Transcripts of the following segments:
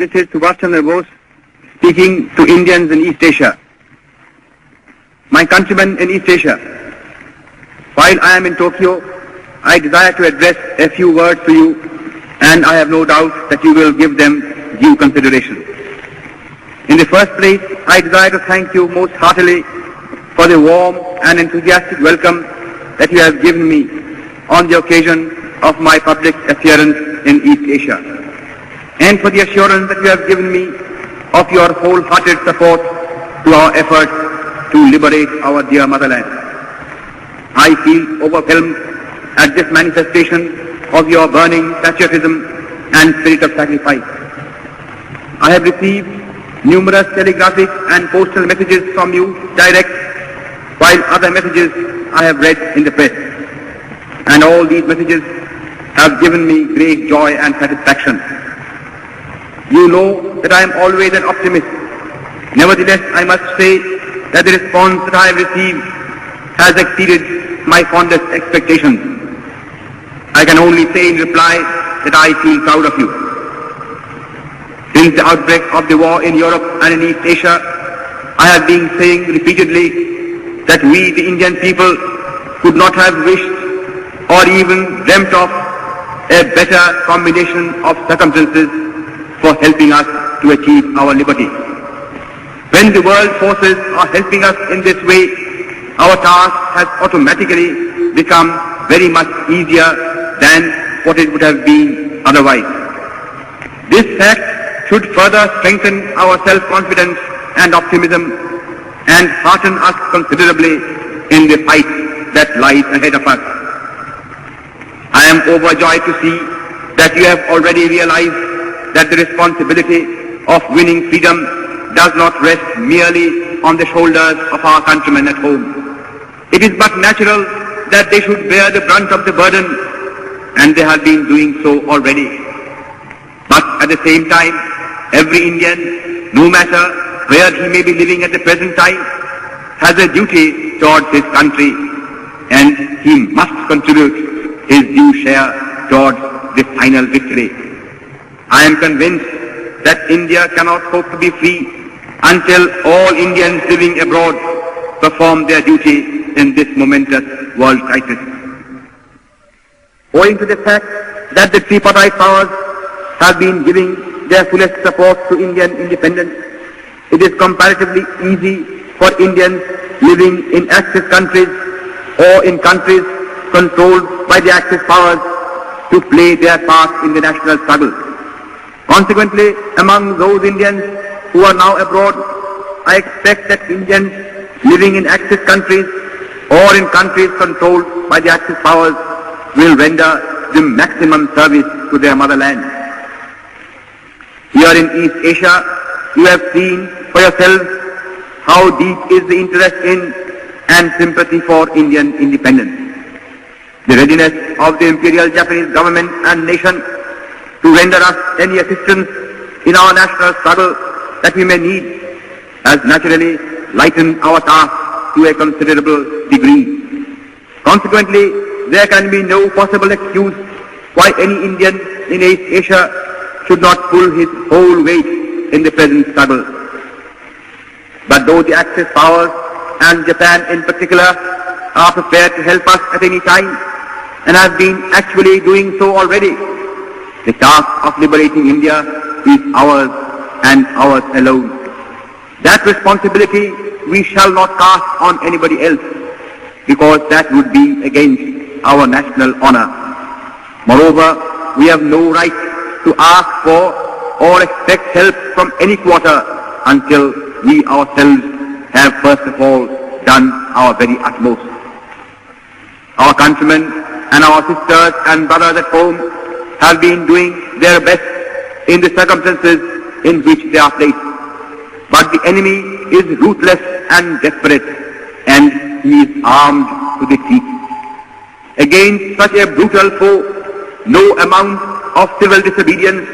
This is Subhash Chandra Bose speaking to Indians in East Asia. My countrymen in East Asia, while I am in Tokyo, I desire to address a few words to you, and I have no doubt that you will give them due consideration. In the first place, I desire to thank you most heartily for the warm and enthusiastic welcome that you have given me on the occasion of my public appearance in East Asia, and for the assurance that you have given me of your wholehearted support to our efforts to liberate our dear motherland. I feel overwhelmed at this manifestation of your burning patriotism and spirit of sacrifice. I have received numerous telegraphic and postal messages from you direct, while other messages I have read in the press. And all these messages have given me great joy and satisfaction. You know that I am always an optimist. Nevertheless, I must say that the response that I have received has exceeded my fondest expectations. I can only say in reply that I feel proud of you. Since the outbreak of the war in Europe and in East Asia, I have been saying repeatedly that we, the Indian people, could not have wished or even dreamt of a better combination of circumstances for helping us to achieve our liberty. When the world forces are helping us in this way, our task has automatically become very much easier than what it would have been otherwise. This fact should further strengthen our self-confidence and optimism and hearten us considerably in the fight that lies ahead of us. I am overjoyed to see that you have already realized that the responsibility of winning freedom does not rest merely on the shoulders of our countrymen at home. It is but natural that they should bear the brunt of the burden, and they have been doing so already. But at the same time, every Indian, no matter where he may be living at the present time, has a duty towards his country, and he must contribute his due share towards the final victory. I am convinced that India cannot hope to be free until all Indians living abroad perform their duty in this momentous world crisis. Owing to the fact that the tripartite powers have been giving their fullest support to Indian independence, it is comparatively easy for Indians living in Axis countries or in countries controlled by the Axis powers to play their part in the national struggle. Consequently, among those Indians who are now abroad, I expect that Indians living in Axis countries or in countries controlled by the Axis powers will render the maximum service to their motherland. Here in East Asia, you have seen for yourselves how deep is the interest in and sympathy for Indian independence. The readiness of the Imperial Japanese government and nation to render us any assistance in our national struggle that we may need has naturally lightened our task to a considerable degree. Consequently, there can be no possible excuse why any Indian in East Asia should not pull his whole weight in the present struggle. But though the Axis powers and Japan in particular are prepared to help us at any time and have been actually doing so already, the task of liberating India is ours and ours alone. That responsibility we shall not cast on anybody else, because that would be against our national honor. Moreover, we have no right to ask for or expect help from any quarter until we ourselves have first of all done our very utmost. Our countrymen and our sisters and brothers at home have been doing their best in the circumstances in which they are placed. But the enemy is ruthless and desperate, and he is armed to the teeth. Against such a brutal foe, no amount of civil disobedience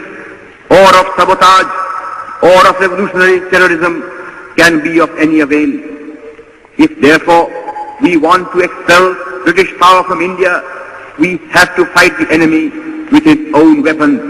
or of sabotage or of revolutionary terrorism can be of any avail. If therefore we want to expel British power from India, we have to fight the enemy with his own weapons,